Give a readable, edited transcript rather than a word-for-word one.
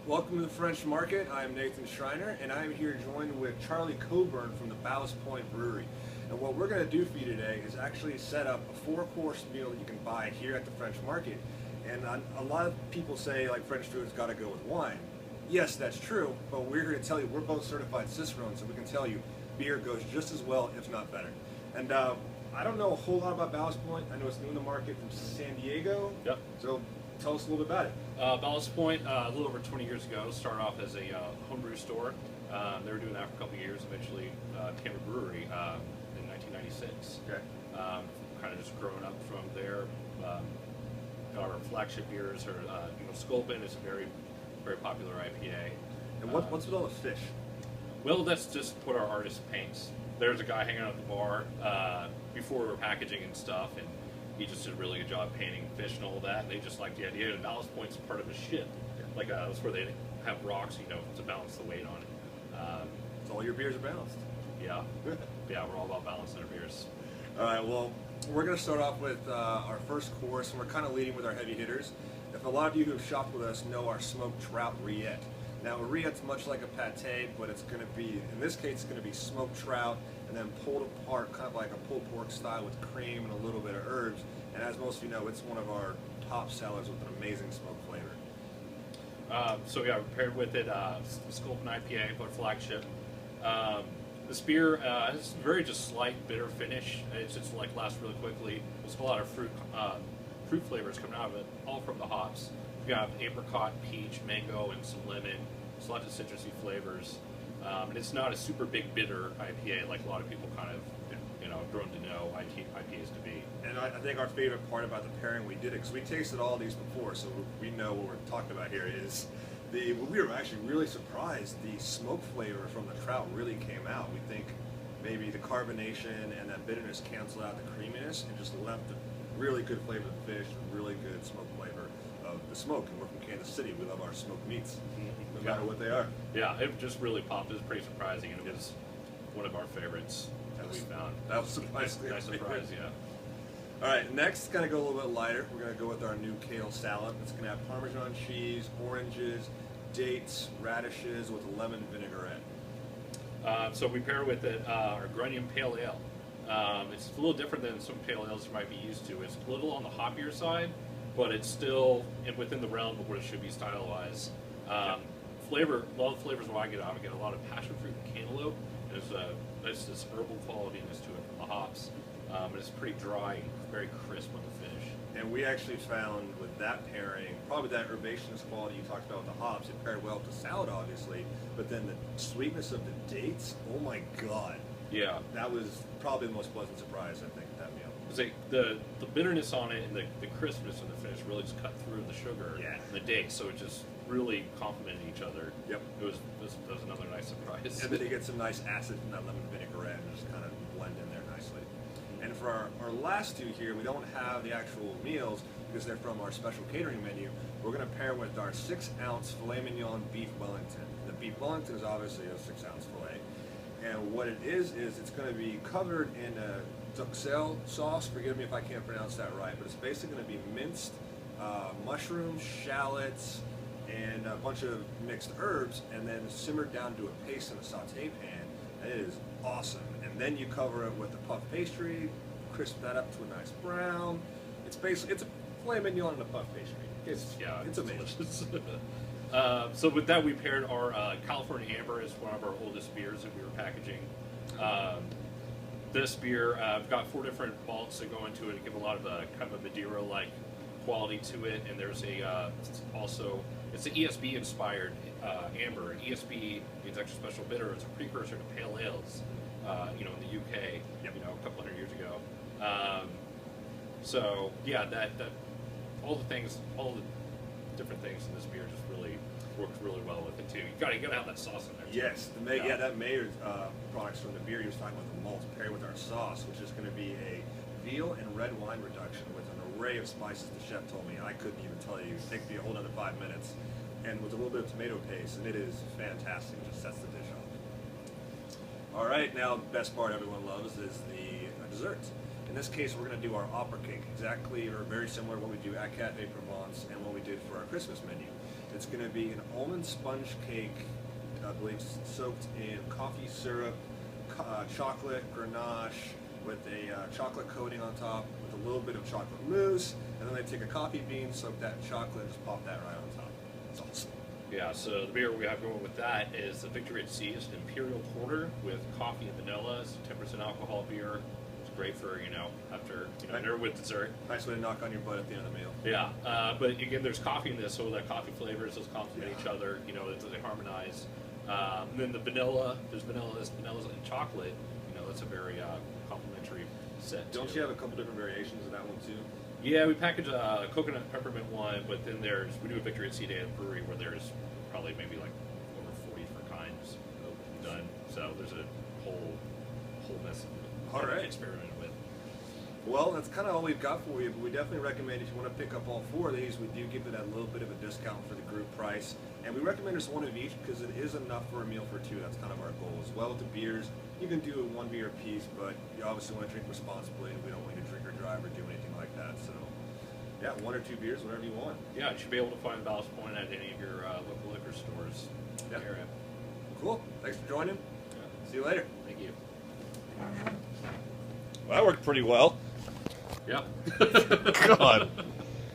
Welcome to the French Market. I am Nathan Schriner, and I am here joined with Charlie Coburn from the Ballast Point Brewery. And what we're going to do for you today is actually set up a four-course meal that you can buy here at the French Market. And a lot of people say, like, French food's got to go with wine. Yes, that's true, but we're here to tell you we're both certified Cicerones, so we can tell you beer goes just as well, if not better. And I don't know a whole lot about Ballast Point. I know it's new in the market from San Diego. Yep. So tell us a little bit about it. Ballast Point, a little over 20 years ago, started off as a homebrew store. They were doing that for a couple of years. Eventually became a brewery in 1996. Okay. Kind of just growing up from there. Our flagship beers are, Sculpin is a very, very popular IPA. And what's with all the fish? Well, that's just what our artist paints. There's a guy hanging out at the bar before we were packaging and stuff, and he just did a really good job painting fish and all that. And they just liked the idea. And Ballast Point's part of a ship. Like that's where they have rocks, to balance the weight on it. So all your beers are balanced. Yeah, yeah, we're all about balancing our beers. All right, well, we're going to start off with our first course, and we're kind of leading with our heavy hitters. If a lot of you who have shopped with us know our smoked trout rillette. Now, a rillette's much like a pate, but it's going to be, in this case, it's going to be smoked trout and then pulled apart, kind of like a pulled pork style with cream and a little bit of herbs. And as most of you know, it's one of our top sellers with an amazing smoke flavor. So yeah, we paired with it Sculpin IPA, our flagship. This beer has a very just slight bitter finish. It's just like lasts really quickly. There's a lot of fruit flavors coming out of it, all from the hops. We have apricot, peach, mango, and some lemon. There's lots of citrusy flavors. And it's not a super big bitter IPA like a lot of people kind of, grown to know IPAs to be. And I think our favorite part about the pairing we did it, because we tasted all these before, so we know what we're talking about here, is we were actually really surprised the smoke flavor from the trout really came out. We think maybe the carbonation and that bitterness canceled out the creaminess and just left the really good flavor of the fish and really good smoke flavor of the smoke. And we're from Kansas City. We love our smoked meats, no matter what they are. Yeah, it just really popped. It was pretty surprising, and it was one of our favorites that we found. That was surprisingly nice surprise, yeah. All right, next, going to go a little bit lighter. We're going to go with our new kale salad. It's going to have Parmesan cheese, oranges, dates, radishes with a lemon vinaigrette. So we pair with it our Grunion Pale Ale. It's a little different than some pale ales you might be used to. It's a little on the hoppier side, but it's still within the realm of what it should be style-wise. Flavor, a lot of flavors I get a lot of passion fruit and cantaloupe. There's this herbal qualityness to it from the hops. And it's pretty dry and very crisp on the finish. And we actually found with that pairing, probably that herbaceous quality you talked about with the hops, it paired well with the salad, obviously, but then the sweetness of the dates, oh my God. Yeah. That was probably the most pleasant surprise, I think, at that meal. The bitterness on it and the crispness of the finish really just cut through the sugar and the dates, so it just really complemented each other. Yep. It was another nice surprise. And then you get some nice acid from that lemon vinaigrette and just kind of blend in there nicely. And for our last two here, we don't have the actual meals because they're from our special catering menu. We're going to pair with our 6-ounce filet mignon beef Wellington. The beef Wellington is obviously a 6-ounce filet. And what it is it's going to be covered in a duxelle sauce. Forgive me if I can't pronounce that right, but it's basically going to be minced mushrooms, shallots, and a bunch of mixed herbs, and then simmered down to a paste in a saute pan. And it is awesome. And then you cover it with the puff pastry, crisp that up to a nice brown. It's a filet mignon and a puff pastry. It's amazing. So with that, we paired our California Amber as one of our oldest beers that we were packaging. This beer, we've got 4 different malts that go into it to give a lot of kind of a Madeira-like quality to it, and there's it's an ESB inspired amber. And ESB means extra special bitter. It's a precursor to pale ales, in the UK, a couple hundred years ago. So yeah, that all the different things in this beer just really works really well with it too. You gotta have that sauce in there. Yes, that Mayer products from the beer you was talking about, the malt paired with our sauce, which is going to be a veal and red wine reduction with an array of spices. The chef told me, and I couldn't even tell you. It'd take me a whole other 5 minutes, and with a little bit of tomato paste, and it is fantastic. It just sets the dish off. All right, now the best part everyone loves is the dessert. In this case, we're going to do our opera cake, exactly or very similar to what we do at Cafe Provence and what we did for our Christmas menu. It's going to be an almond sponge cake, I believe, soaked in coffee syrup, chocolate ganache with a chocolate coating on top, with a little bit of chocolate mousse, and then they take a coffee bean, soak that in chocolate, and just pop that right on top. It's awesome. Yeah, so the beer we have going with that is the Victory at Sea. It's an Imperial Porter with coffee and vanilla. It's a 10% alcohol beer. It's great for, after, dinner with dessert. Nice way to knock on your butt at the end of the meal. Yeah, but again, there's coffee in this, so that coffee flavors, those complement each other, they harmonize. And then the vanilla, there's vanilla and chocolate, that's a very complementary set. Don't you have a couple different variations of that one too? Yeah, we package a coconut peppermint one, but then we do a Victory at Sea Day at the brewery where there's probably maybe like over 40 different kinds done. So there's a whole mess of experimenting with. Well, that's kind of all we've got for you, but we definitely recommend if you want to pick up all 4 of these, we do give it a little bit of a discount for the group price. And we recommend just 1 of each because it is enough for a meal for 2. That's kind of our goal as well. With the beers, you can do 1 beer a piece, but you obviously want to drink responsibly. We don't want you to drink or drive or do anything like that. So, yeah, 1 or 2 beers, whatever you want. Yeah, you should be able to find Ballast Point at any of your local liquor stores in the area. Cool. Thanks for joining. Yeah. See you later. Thank you. Well, that worked pretty well. Yeah. God.